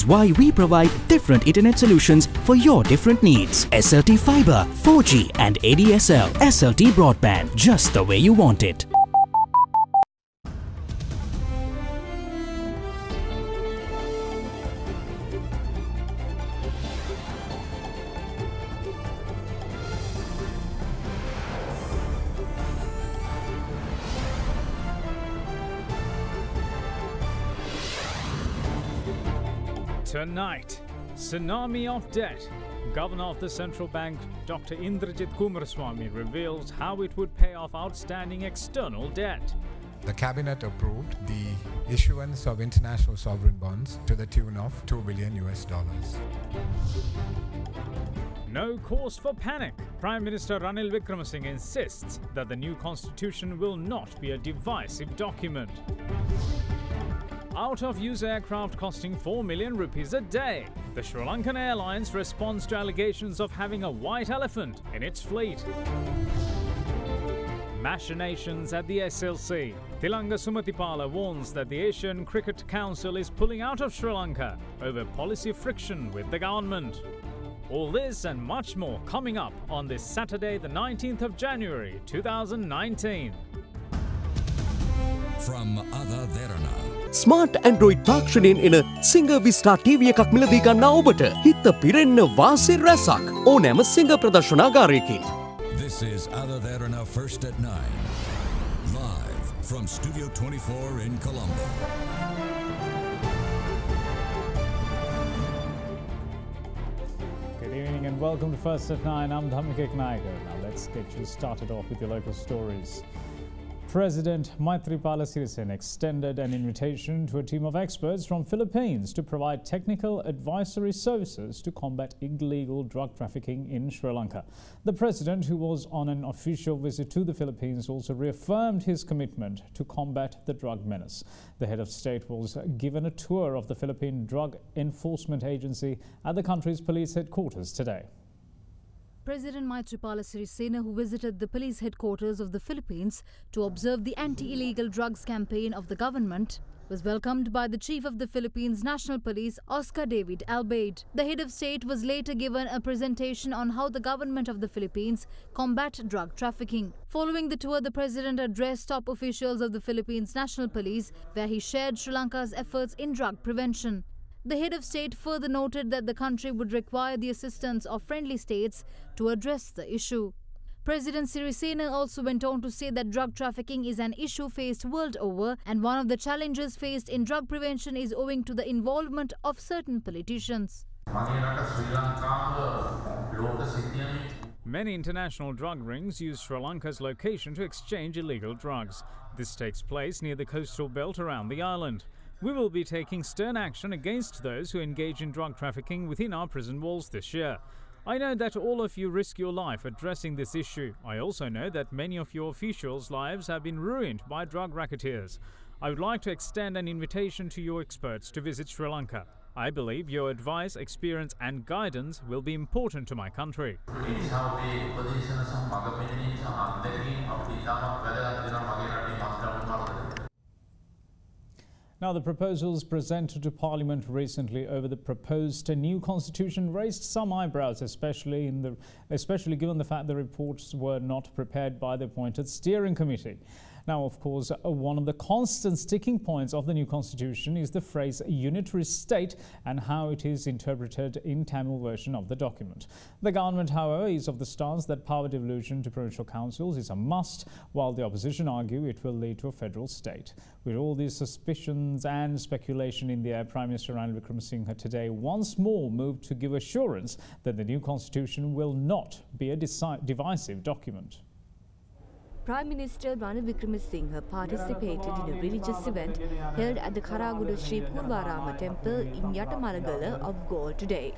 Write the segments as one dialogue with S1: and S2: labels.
S1: Why we provide different internet solutions for your different needs. SLT Fiber, 4G and ADSL. SLT Broadband, just the way you want it.
S2: Tonight, tsunami of debt. Governor of the Central Bank, Dr. Indrajit Kumaraswamy, reveals how it would pay off outstanding external debt.
S3: The cabinet approved the issuance of international sovereign bonds to the tune of $2 billion.
S2: No cause for panic. Prime Minister Ranil Wickremesinghe insists that the new constitution will not be a divisive document. Out-of-use aircraft costing 4 million rupees a day. The Sri Lankan Airlines responds to allegations of having a white elephant in its fleet. Machinations at the SLC. Tilanga Sumatipala warns that the Asian Cricket Council is pulling out of Sri Lanka over policy friction with the government. All this and much more coming up on this Saturday, the 19th of January, 2019.
S4: From Other Derana.
S5: Smart Android තාක්ෂණයෙන් එන Singer Vista TV එකක් මිලදී ගන්නා ඔබට හිත පිරෙන්න වාසි රැසක් ඕනෑම Singer ප්‍රදර්ශනාගාරයකින්.
S4: This is Other Derana First at 9. Live from Studio 24 in Colombo.
S2: Good evening and welcome to First at 9. I'm Dhammika Eknayaka. Now let's get you started off with your local stories. President Maithripala Sirisena extended an invitation to a team of experts from Philippines to provide technical advisory services to combat illegal drug trafficking in Sri Lanka. The president, who was on an official visit to the Philippines, also reaffirmed his commitment to combat the drug menace. The head of state was given a tour of the Philippine Drug Enforcement Agency at the country's police headquarters today.
S6: President Maithripala Sirisena, who visited the police headquarters of the Philippines to observe the anti-illegal drugs campaign of the government, was welcomed by the Chief of the Philippines National Police, Oscar David Albaid. The head of state was later given a presentation on how the government of the Philippines combat drug trafficking. Following the tour, the president addressed top officials of the Philippines National Police, where he shared Sri Lanka's efforts in drug prevention. The head of state further noted that the country would require the assistance of friendly states to address the issue. President Sirisena also went on to say that drug trafficking is an issue faced world over, and one of the challenges faced in drug prevention is owing to the involvement of certain politicians.
S2: Many international drug rings use Sri Lanka's location to exchange illegal drugs. This takes place near the coastal belt around the island. We will be taking stern action against those who engage in drug trafficking within our prison walls this year. I know that all of you risk your life addressing this issue. I also know that many of your officials' lives have been ruined by drug racketeers. I would like to extend an invitation to your experts to visit Sri Lanka. I believe your advice, experience and guidance will be important to my country. Now, the proposals presented to Parliament recently over the proposed new constitution raised some eyebrows, especially given the fact the reports were not prepared by the appointed steering committee. Now, of course, one of the constant sticking points of the new constitution is the phrase unitary state and how it is interpreted in Tamil version of the document. The government, however, is of the stance that power devolution to provincial councils is a must, while the opposition argue it will lead to a federal state. With all these suspicions and speculation in the air, Prime Minister Ranil Wickremesinghe today once more moved to give assurance that the new constitution will not be a divisive document.
S7: Prime Minister Ranil Wickremesinghe participated in a religious event held at the Karaguda Sri Purvarama temple in Yatamalagala of Galle today.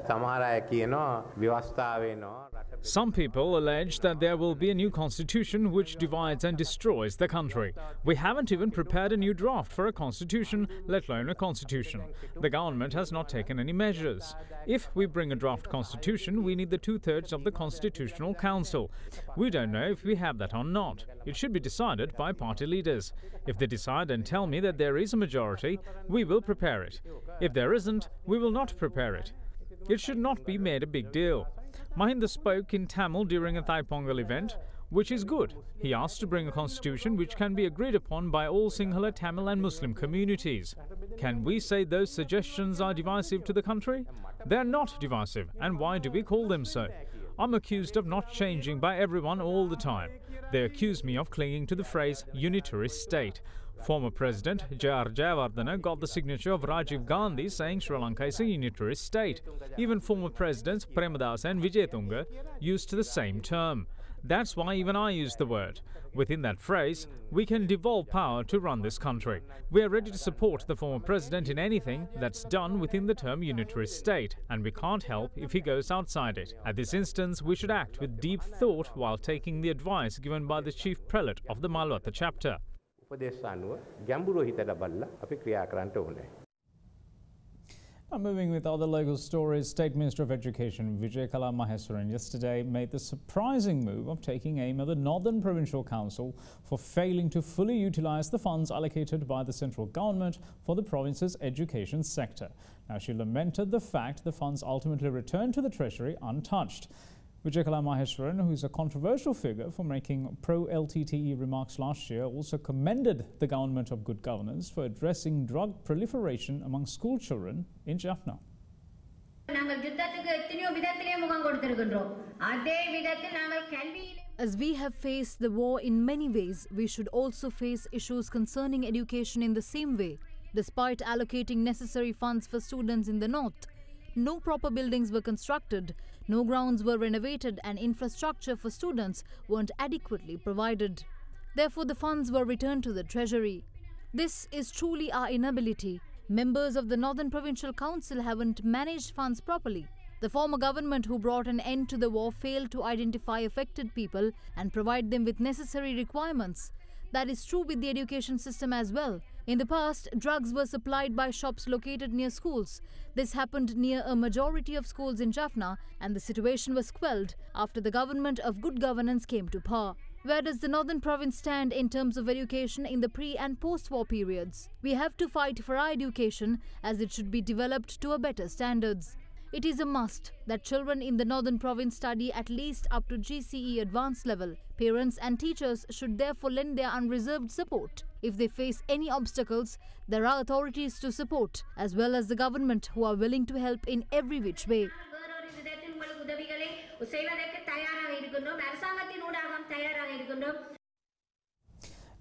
S8: සමහර අය කියනවා ව්‍යවස්ථාවේ නෝ රට
S2: Some people allege that there will be a new constitution which divides and destroys the country. We haven't even prepared a new draft for a constitution, let alone a constitution. The government has not taken any measures. If we bring a draft constitution, we need the 2/3 of the Constitutional Council. We don't know if we have that or not. It should be decided by party leaders. If they decide and tell me that there is a majority, we will prepare it. If there isn't, we will not prepare it. It should not be made a big deal. Mahinda spoke in Tamil during a Thai Pongal event, which is good. He asked to bring a constitution which can be agreed upon by all Sinhala, Tamil and Muslim communities. Can we say those suggestions are divisive to the country? They're not divisive, and why do we call them so? I'm accused of not changing by everyone all the time. They accuse me of clinging to the phrase unitarist state. Former President J.R. Jayawardena got the signature of Rajiv Gandhi saying Sri Lanka is a unitarist state. Even former Presidents Premadas and Wijetunga used the same term. That's why even I use the word. Within that phrase, we can devolve power to run this country. We are ready to support the former president in anything that's done within the term unitarist state, and we can't help if he goes outside it. At this instance, we should act with deep thought while taking the advice given by the chief prelate of the Untitled Chapter. Now moving with other local stories, State Minister of Education Vijayakala Maheswaran yesterday made the surprising move of taking aim at the Northern Provincial Council for failing to fully utilise the funds allocated by the central government for the province's education sector. Now she lamented the fact the funds ultimately returned to the Treasury untouched. Vijayakala Maheswaran, who is a controversial figure for making pro-LTTE remarks last year, also commended the government of good governance for addressing drug proliferation among school children in Jaffna.
S6: As we have faced the war in many ways, we should also face issues concerning education in the same way. Despite allocating necessary funds for students in the north, no proper buildings were constructed, no grounds were renovated, and infrastructure for students weren't adequately provided. Therefore, the funds were returned to the Treasury. This is truly our inability. Members of the Northern Provincial Council haven't managed funds properly. The former government who brought an end to the war failed to identify affected people and provide them with necessary requirements. That is true with the education system as well. In the past, drugs were supplied by shops located near schools. This happened near a majority of schools in Jaffna, and the situation was quelled after the government of good governance came to power. Where does the Northern Province stand in terms of education in the pre- and post-war periods? We have to fight for our education as it should be developed to a better standards. It is a must that children in the Northern Province study at least up to GCE advanced level. Parents and teachers should therefore lend their unreserved support. If they face any obstacles, there are authorities to support, as well as the government who are willing to help in every which way.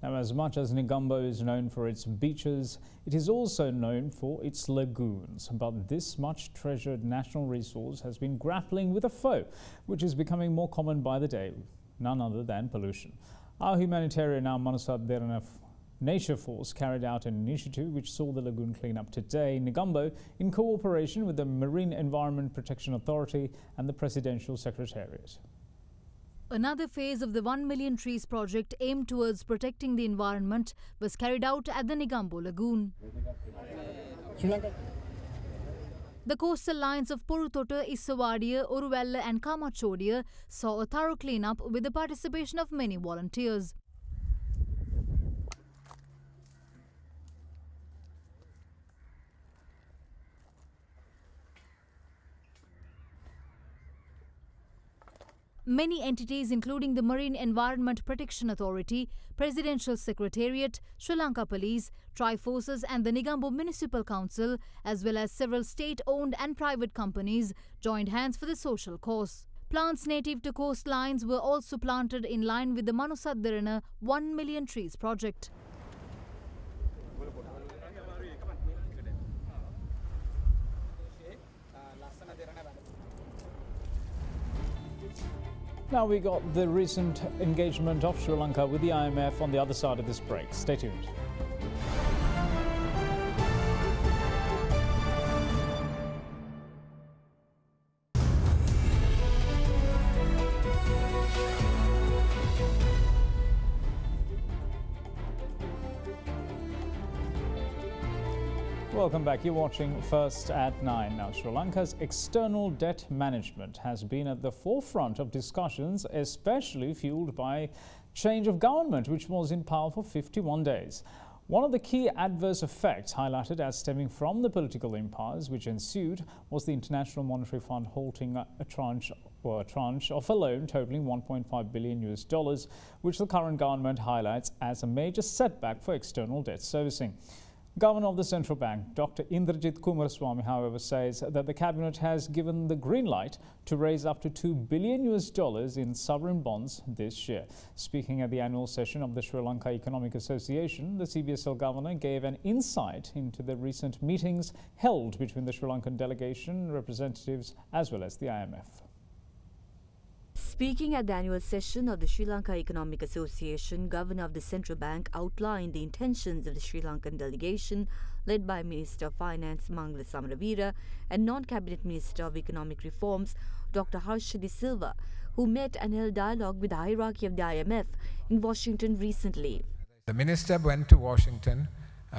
S2: Now, as much as Negombo is known for its beaches, it is also known for its lagoons. But this much treasured national resource has been grappling with a foe, which is becoming more common by the day, none other than pollution. Our humanitarian arm, Derana Nature Force, carried out an initiative which saw the lagoon clean up today in Negombo in cooperation with the Marine Environment Protection Authority and the Presidential Secretariat.
S6: Another phase of the 1 million trees project aimed towards protecting the environment was carried out at the Negombo Lagoon. The coastal lines of Porutota, Issawadiya, Oruvella and Kamachodiya saw a thorough clean-up with the participation of many volunteers. Many entities including the Marine Environment Protection Authority, Presidential Secretariat, Sri Lanka Police, Tri-Forces and the Negombo Municipal Council, as well as several state-owned and private companies, joined hands for the social cause. Plants native to coastlines were also planted in line with the Derana 1 million trees project.
S2: Now we got the recent engagement of Sri Lanka with the IMF on the other side of this break. Stay tuned. Welcome back. You're watching First at 9. Now, Sri Lanka's external debt management has been at the forefront of discussions, especially fueled by change of government, which was in power for 51 days. One of the key adverse effects highlighted as stemming from the political impasse which ensued was the International Monetary Fund halting a tranche of a loan totaling $1.5 billion, which the current government highlights as a major setback for external debt servicing. Governor of the Central Bank, Dr. Indrajit Kumaraswamy, however, says that the cabinet has given the green light to raise up to $2 billion in sovereign bonds this year. Speaking at the annual session of the Sri Lanka Economic Association, the CBSL governor gave an insight into the recent meetings held between the Sri Lankan delegation representatives as well as the IMF.
S7: Speaking at the annual session of the Sri Lanka Economic Association, Governor of the Central Bank outlined the intentions of the Sri Lankan delegation led by Minister of Finance Mangala Samaravira and non-cabinet Minister of Economic Reforms Dr. Harshadi Silva, who met and held dialogue with the hierarchy of the IMF in Washington recently.
S3: The minister went to Washington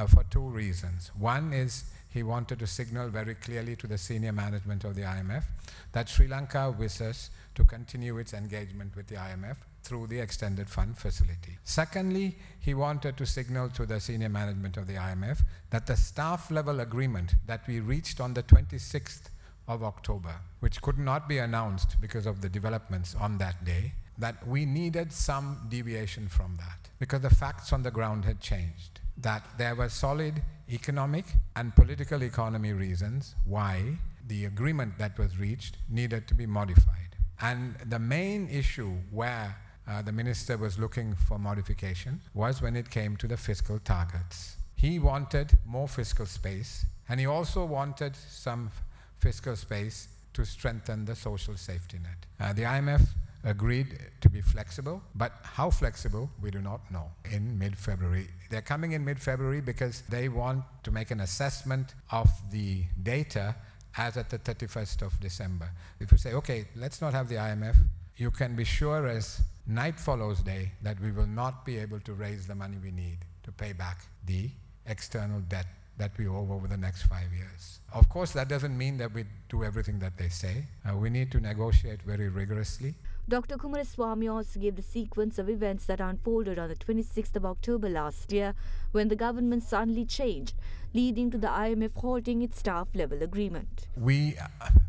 S3: for two reasons. One is he wanted to signal very clearly to the senior management of the IMF that Sri Lanka wishes to continue its engagement with the IMF through the extended fund facility. Secondly, he wanted to signal to the senior management of the IMF that the staff level agreement that we reached on the 26th of October, which could not be announced because of the developments on that day, that we needed some deviation from that because the facts on the ground had changed, that there were solid economic and political economy reasons why the agreement that was reached needed to be modified. And the main issue where the minister was looking for modification was when it came to the fiscal targets. He wanted more fiscal space, and he also wanted some fiscal space to strengthen the social safety net. The IMF agreed to be flexible, but how flexible, we do not know. In mid-February. They're coming in mid-February because they want to make an assessment of the data as at the 31st of December. If you say, okay, let's not have the IMF, you can be sure as night follows day that we will not be able to raise the money we need to pay back the external debt that we owe over the next 5 years. Of course, that doesn't mean that we do everything that they say. We need to negotiate very rigorously.
S7: Dr. Kumaraswamy also gave the sequence of events that unfolded on the 26th of October last year when the government suddenly changed, leading to the IMF halting its staff-level agreement.
S3: We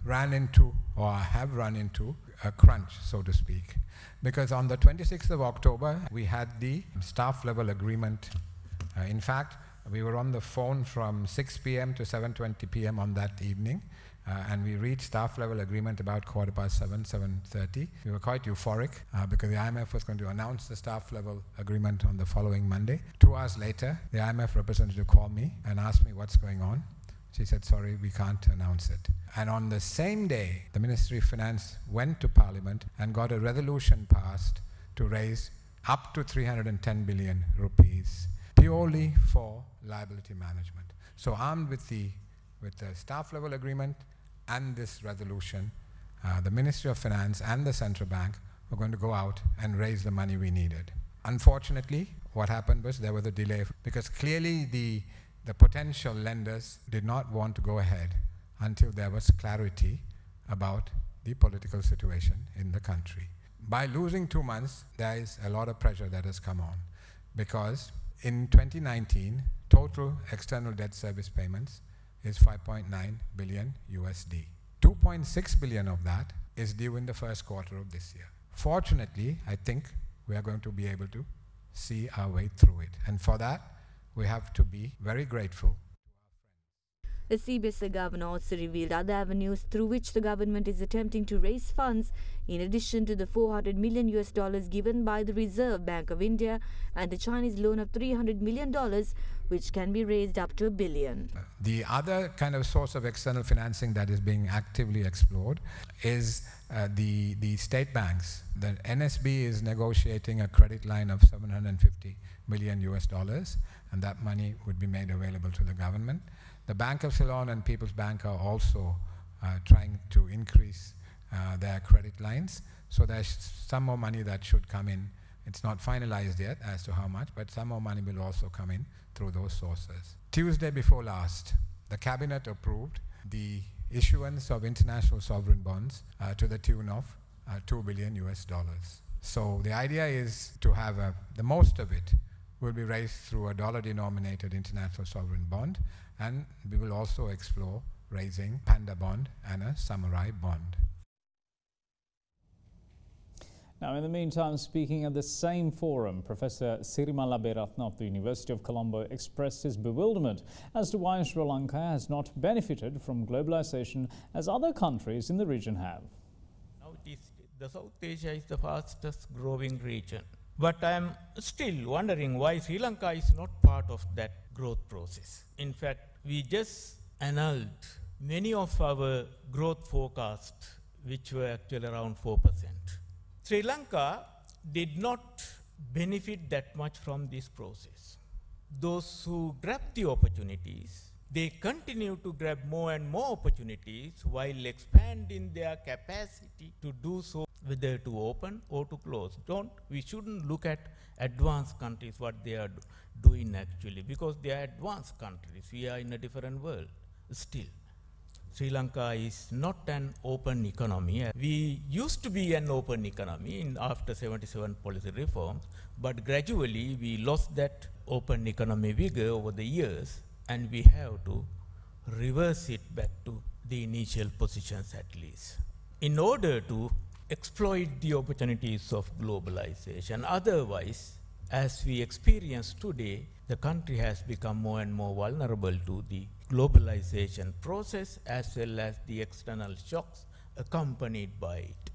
S3: ran into, or have run into, a crunch, so to speak, because on the 26th of October, we had the staff-level agreement. In fact, we were on the phone from 6 p.m. to 7:20 p.m. on that evening. And we reached staff-level agreement about 7:15, 7:30. We were quite euphoric because the IMF was going to announce the staff-level agreement on the following Monday. 2 hours later, the IMF representative called me and asked me what's going on. She said, sorry, we can't announce it. And on the same day, the Ministry of Finance went to Parliament and got a resolution passed to raise up to 310 billion rupees purely for liability management. So armed with the staff-level agreement and this resolution, the Ministry of Finance and the Central Bank were going to go out and raise the money we needed. Unfortunately, what happened was there was a delay because clearly the potential lenders did not want to go ahead until there was clarity about the political situation in the country. By losing 2 months, there is a lot of pressure that has come on because in 2019, total external debt service payments is 5.9 billion USD. 2.6 billion of that is due in the first quarter of this year. Fortunately, I think we are going to be able to see our way through it. And for that, we have to be very grateful.
S7: The CBSL governor also revealed other avenues through which the government is attempting to raise funds in addition to the $400 million given by the Reserve Bank of India and the Chinese loan of $300 million, which can be raised up to $1 billion.
S3: The other kind of source of external financing that is being actively explored is the state banks. The NSB is negotiating a credit line of $750 million, and that money would be made available to the government. The Bank of Ceylon and People's Bank are also trying to increase their credit lines. So there's some more money that should come in. It's not finalized yet as to how much, but some more money will also come in through those sources. Tuesday before last, the cabinet approved the issuance of international sovereign bonds to the tune of $2 billion. So the idea is to have the most of it will be raised through a dollar-denominated international sovereign bond, and we will also explore raising Panda bond and a Samurai bond.
S2: Now, in the meantime, speaking at the same forum, Professor Sirimala Beratna of the University of Colombo expressed his bewilderment as to why Sri Lanka has not benefited from globalization as other countries in the region have.
S8: Now, the South Asia is the fastest growing region. But I am still wondering why Sri Lanka is not part of that growth process. In fact, we just annulled many of our growth forecasts, which were actually around 4%. Sri Lanka did not benefit that much from this process. Those who grabbed the opportunities, they continue to grab more and more opportunities while expanding their capacity to do so, whether to open or to close. We shouldn't look at advanced countries, what they are doing actually, because they are advanced countries. We are in a different world still. Sri Lanka is not an open economy. We used to be an open economy after 77 policy reforms, but gradually we lost that open economy vigor over the years, and we have to reverse it back to the initial positions at least, in order to exploit the opportunities of globalization. Otherwise, as we experience today, the country has become more and more vulnerable to the globalization process as well as the external shocks accompanied by it.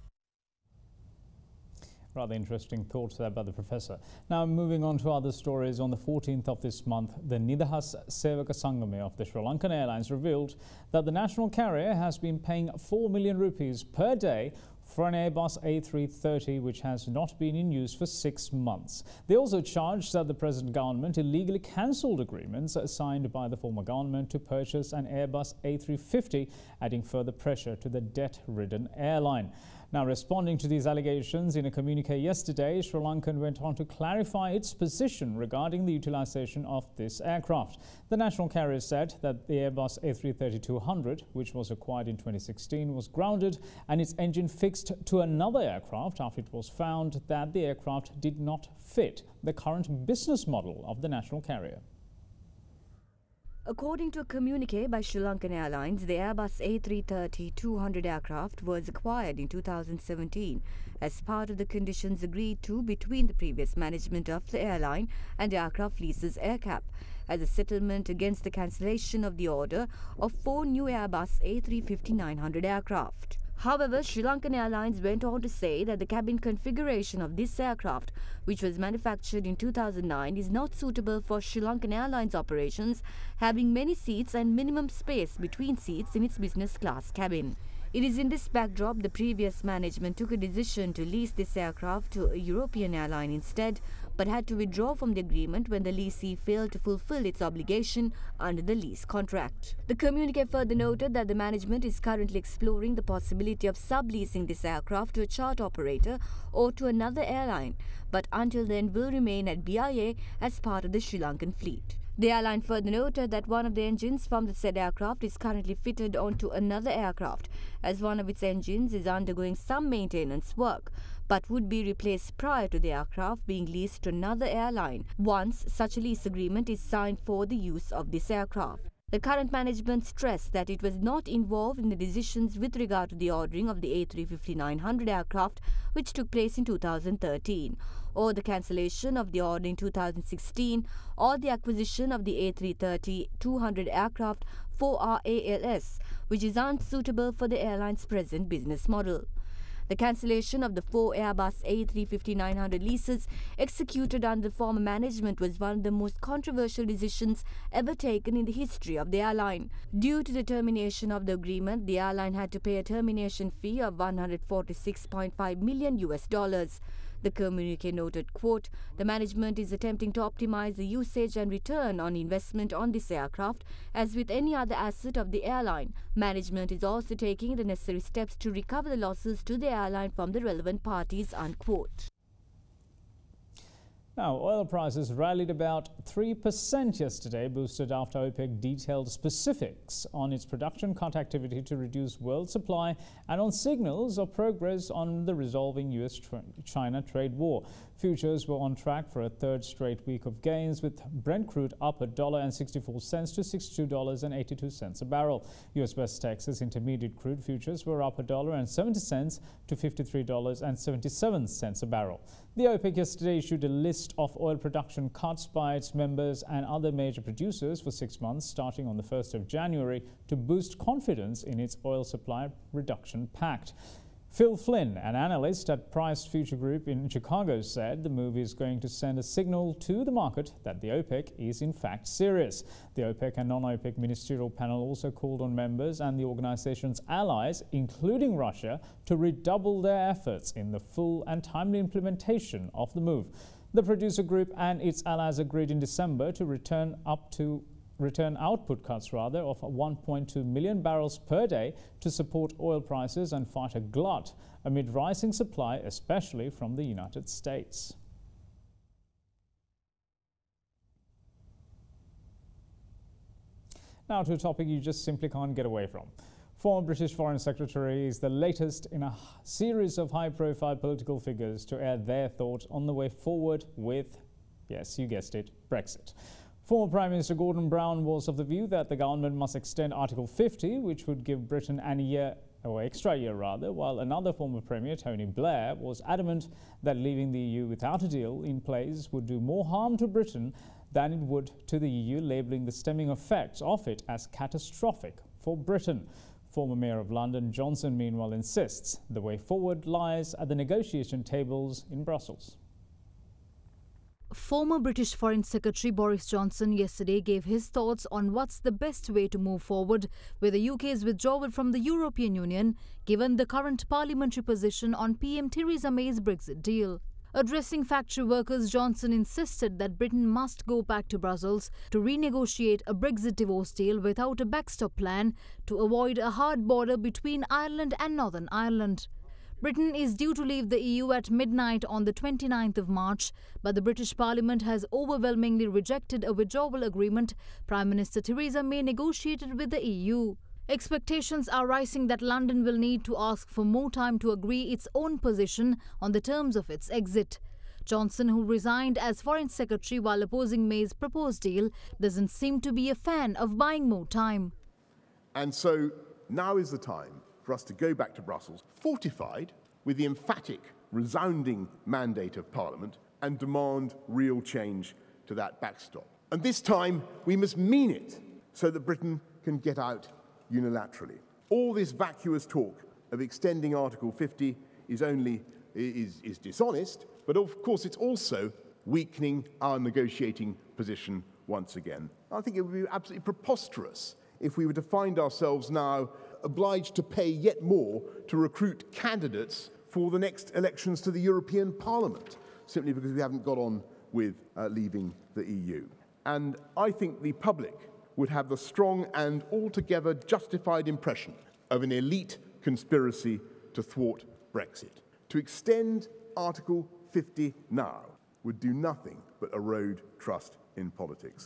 S2: Rather interesting thoughts there by the professor. Now, moving on to other stories, on the 14th of this month, the Nidahas Sevaka Sangame of the Sri Lankan Airlines revealed that the national carrier has been paying 4 million rupees per day for an Airbus A330 which has not been in use for 6 months. They also charged that the present government illegally cancelled agreements signed by the former government to purchase an Airbus A350, adding further pressure to the debt-ridden airline. Now, responding to these allegations in a communique yesterday, Sri Lankan went on to clarify its position regarding the utilisation of this aircraft. The national carrier said that the Airbus A330-200, which was acquired in 2016, was grounded and its engine fixed to another aircraft after it was found that the aircraft did not fit the current business model of the national carrier.
S7: According to a communique by Sri Lankan Airlines, the Airbus A330-200 aircraft was acquired in 2017 as part of the conditions agreed to between the previous management of the airline and Aircraft Leases AerCap as a settlement against the cancellation of the order of 4 new Airbus A350-900 aircraft. However, Sri Lankan Airlines went on to say that the cabin configuration of this aircraft, which was manufactured in 2009, is not suitable for Sri Lankan Airlines operations, having many seats and minimum space between seats in its business class cabin. It is in this backdrop the previous management took a decision to lease this aircraft to a European airline instead, but had to withdraw from the agreement when the lessee failed to fulfill its obligation under the lease contract. The communique further noted that the management is currently exploring the possibility of subleasing this aircraft to a charter operator or to another airline, but until then will remain at BIA as part of the Sri Lankan fleet. The airline further noted that one of the engines from the said aircraft is currently fitted onto another aircraft, as one of its engines is undergoing some maintenance work, but would be replaced prior to the aircraft being leased to another airline once such a lease agreement is signed for the use of this aircraft. The current management stressed that it was not involved in the decisions with regard to the ordering of the A350-900 aircraft, which took place in 2013, or the cancellation of the order in 2016, or the acquisition of the A330-200 aircraft for RALS, which is unsuitable for the airline's present business model. The cancellation of the 4 Airbus A350-900 leases executed under the former management was one of the most controversial decisions ever taken in the history of the airline. Due to the termination of the agreement, the airline had to pay a termination fee of $146.5 million. The communique noted, quote, "The management is attempting to optimize the usage and return on investment on this aircraft as with any other asset of the airline. Management is also taking the necessary steps to recover the losses to the airline from the relevant parties," unquote.
S2: Now, oil prices rallied about 3% yesterday, boosted after OPEC detailed specifics on its production cut activity to reduce world supply and on signals of progress on the resolving US-China trade war. Futures were on track for a third straight week of gains, with Brent crude up $1.64 to $62.82 a barrel. US West Texas Intermediate crude futures were up $1.70 to $53.77 a barrel. The OPEC yesterday issued a list of oil production cuts by its members and other major producers for 6 months, starting on the 1st of January, to boost confidence in its oil supply reduction pact. Phil Flynn, an analyst at Price Future Group in Chicago, said the move is going to send a signal to the market that the OPEC is in fact serious. The OPEC and non-OPEC ministerial panel also called on members and the organization's allies, including Russia, to redouble their efforts in the full and timely implementation of the move. The producer group and its allies agreed in December to return output cuts of 1.2 million barrels per day to support oil prices and fight a glut amid rising supply, especially from the United States. Now to a topic you just simply can't get away from. Former British Foreign Secretary is the latest in a series of high-profile political figures to air their thoughts on the way forward with, yes, you guessed it, Brexit. Former Prime Minister Gordon Brown was of the view that the government must extend Article 50, which would give Britain an extra year, while another former Premier, Tony Blair, was adamant that leaving the EU without a deal in place would do more harm to Britain than it would to the EU, labelling the stemming effects of it as catastrophic for Britain. Former Mayor of London, Johnson, meanwhile, insists the way forward lies at the negotiation tables in Brussels.
S6: Former British Foreign Secretary Boris Johnson yesterday gave his thoughts on what's the best way to move forward with the UK's withdrawal from the European Union, given the current parliamentary position on PM Theresa May's Brexit deal. Addressing factory workers, Johnson insisted that Britain must go back to Brussels to renegotiate a Brexit divorce deal without a backstop plan to avoid a hard border between Ireland and Northern Ireland. Britain is due to leave the EU at midnight on the 29th of March, but the British Parliament has overwhelmingly rejected a withdrawal agreement Prime Minister Theresa May negotiated with the EU. Expectations are rising that London will need to ask for more time to agree its own position on the terms of its exit. Johnson, who resigned as Foreign Secretary while opposing May's proposed deal, doesn't seem to be a fan of buying more time.
S9: And so now is the time for us to go back to Brussels, fortified with the emphatic, resounding mandate of Parliament, and demand real change to that backstop. And this time, we must mean it so that Britain can get out unilaterally. All this vacuous talk of extending Article 50 is dishonest, but of course it's also weakening our negotiating position once again. I think it would be absolutely preposterous if we were to find ourselves now obliged to pay yet more to recruit candidates for the next elections to the European Parliament, simply because we haven't got on with leaving the EU. And I think the public would have the strong and altogether justified impression of an elite conspiracy to thwart Brexit. To extend Article 50 now would do nothing but erode trust in politics.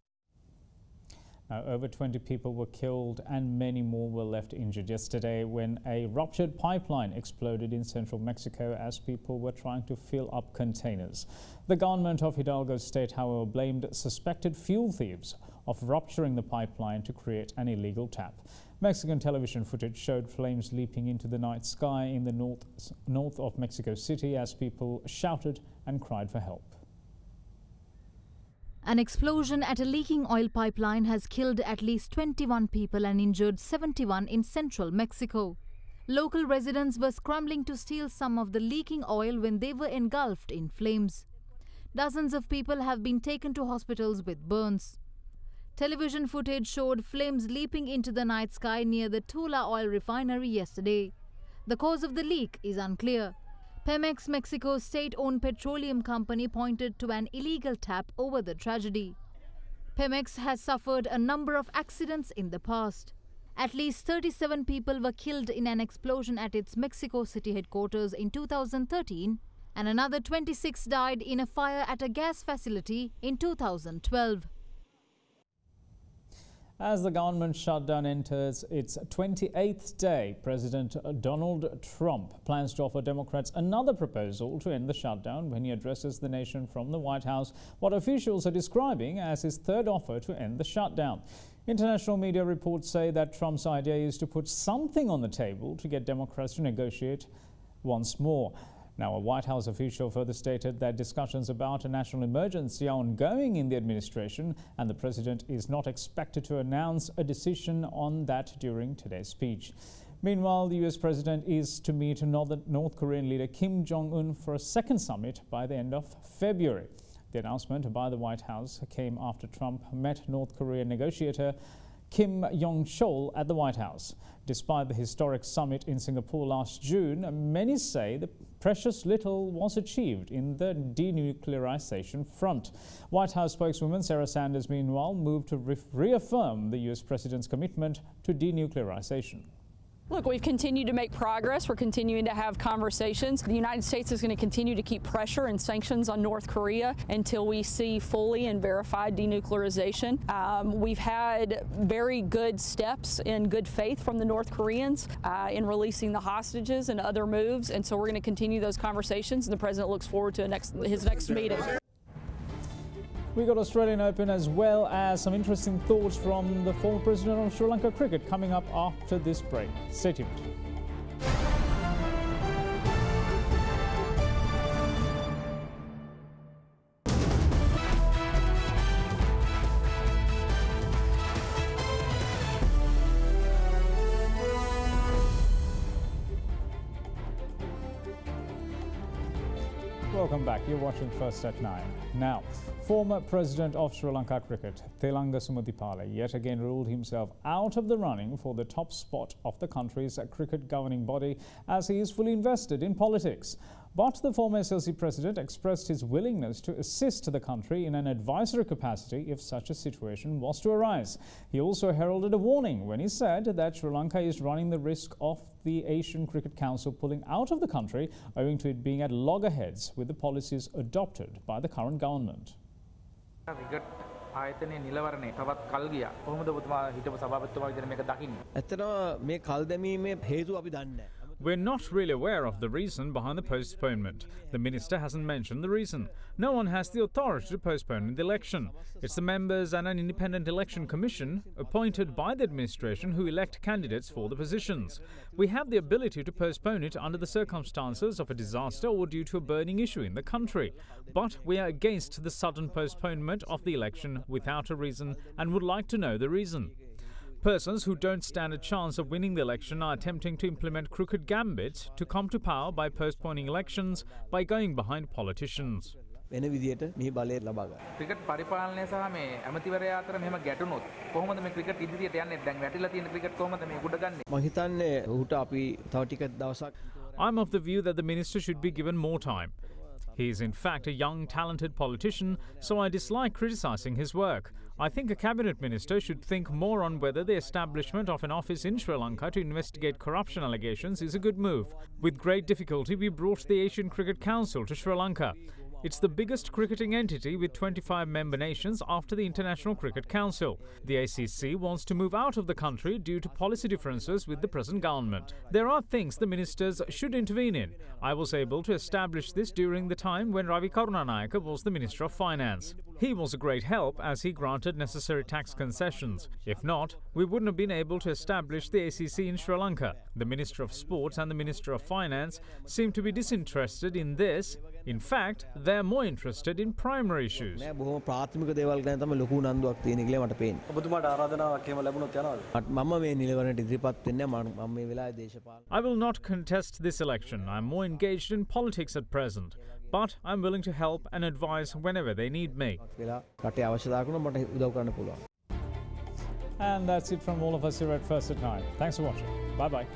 S2: Now, over 20 people were killed and many more were left injured yesterday when a ruptured pipeline exploded in central Mexico as people were trying to fill up containers. The government of Hidalgo state, however, blamed suspected fuel thieves of rupturing the pipeline to create an illegal tap. Mexican television footage showed flames leaping into the night sky in the north of Mexico City as people shouted and cried for help.
S6: An explosion at a leaking oil pipeline has killed at least 21 people and injured 71 in central Mexico. Local residents were scrambling to steal some of the leaking oil when they were engulfed in flames. Dozens of people have been taken to hospitals with burns. Television footage showed flames leaping into the night sky near the Tula oil refinery yesterday. The cause of the leak is unclear. Pemex, Mexico's state-owned petroleum company, pointed to an illegal tap over the tragedy. Pemex has suffered a number of accidents in the past. At least 37 people were killed in an explosion at its Mexico City headquarters in 2013 and another 26 died in a fire at a gas facility in 2012.
S2: As the government shutdown enters its 28th day, President Donald Trump plans to offer Democrats another proposal to end the shutdown when he addresses the nation from the White House, what officials are describing as his third offer to end the shutdown. International media reports say that Trump's idea is to put something on the table to get Democrats to negotiate once more. Now, a White House official further stated that discussions about a national emergency are ongoing in the administration, and the president is not expected to announce a decision on that during today's speech. Meanwhile, the US president is to meet North Korean leader Kim Jong-un for a second summit by the end of February. The announcement by the White House came after Trump met North Korean negotiator Kim Yong-chol at the White House. Despite the historic summit in Singapore last June, many say the precious little was achieved in the denuclearization front. White House spokeswoman Sarah Sanders, meanwhile, moved to reaffirm the US president's commitment to denuclearization.
S10: Look, we've continued to make progress. We're continuing to have conversations. The United States is going to continue to keep pressure and sanctions on North Korea until we see fully and verified denuclearization. We've had very good steps in good faith from the North Koreans in releasing the hostages and other moves, and so we're going to continue those conversations, and the President looks forward to his next meeting.
S2: We got Australian Open as well as some interesting thoughts from the former president of Sri Lanka cricket coming up after this break. Stay tuned. Welcome back. You're watching First at 9. Now, former president of Sri Lanka cricket, Thelanga Sumudipala, yet again ruled himself out of the running for the top spot of the country's cricket governing body as he is fully invested in politics. But the former SLC president expressed his willingness to assist the country in an advisory capacity if such a situation was to arise. He also heralded a warning when he said that Sri Lanka is running the risk of the Asian Cricket Council pulling out of the country owing to it being at loggerheads with the policies adopted by the current government.
S11: ආයතනයේ නිලවරණේ තවත් කල් ගියා. කොහොමද ඔබතුමා හිටපු සභාපතිතුමා විදිහට මේක දකින්නේ?
S12: ඇත්තටම මේ කල් දැමීමේ හේතුව අපි දන්නේ නැහැ.
S2: We're not really aware of the reason behind the postponement. The minister hasn't mentioned the reason. No one has the authority to postpone the election. It's the members and an independent election commission appointed by the administration who elect candidates for the positions. We have the ability to postpone it under the circumstances of a disaster or due to a burning issue in the country. But we are against the sudden postponement of the election without a reason and would like to know the reason. Persons who don't stand a chance of winning the election are attempting to implement crooked gambits to come to power by postponing elections by going behind politicians.
S12: වෙන විදියට මේ බලය ලබා ගන්න.
S11: Cricket පරිපාලනය සහ මේ ඇමතිවරයා අතර මෙහෙම ගැටුනොත් කොහොමද මේ ක්‍රිකට් ඉදිරියට යන්නේ? දැන් වැටිලා තියෙන ක්‍රිකට් කොහොමද මේ උඩ ගන්නේ?
S12: මම හිතන්නේ ඌට අපි තව ටික දවසක්.
S2: I'm of the view that the minister should be given more time. He is in fact a young, talented politician, so I dislike criticizing his work. I think a cabinet minister should think more on whether the establishment of an office in Sri Lanka to investigate corruption allegations is a good move. With great difficulty, we brought the Asian Cricket Council to Sri Lanka. It's the biggest cricketing entity with 25 member nations after the International Cricket Council. The ACC wants to move out of the country due to policy differences with the present government. There are things the ministers should intervene in. I was able to establish this during the time when Ravi Karunanayake was the Minister of Finance. He was a great help as he granted necessary tax concessions. If not, we wouldn't have been able to establish the ACC in Sri Lanka. The Minister of Sports and the Minister of Finance seem to be disinterested in this. In fact, they are more interested in primary issues.
S12: බොහොම ප්‍රාථමික දේවල් ගැන තමයි ලොකු උනන්දුවක් තියෙන කියලා මට පේන්නේ.
S11: ඔබතුමාට ආරාධනාවක් එහෙම ලැබුණොත් යනවද?
S12: මම මේ නිලවරණයට ඉදිරිපත් වෙන්නේ මම මේ වෙලාවේ දේශපාලන.
S2: I will not contest this election. I'm more engaged in politics at present. But I'm willing to help and advise whenever they need me.
S12: රටේ අවශ්‍යතාවක මට උදව් කරන්න පුළුවන්.
S2: And that's it from all of us here at First at 9. Thanks for watching. Bye-bye.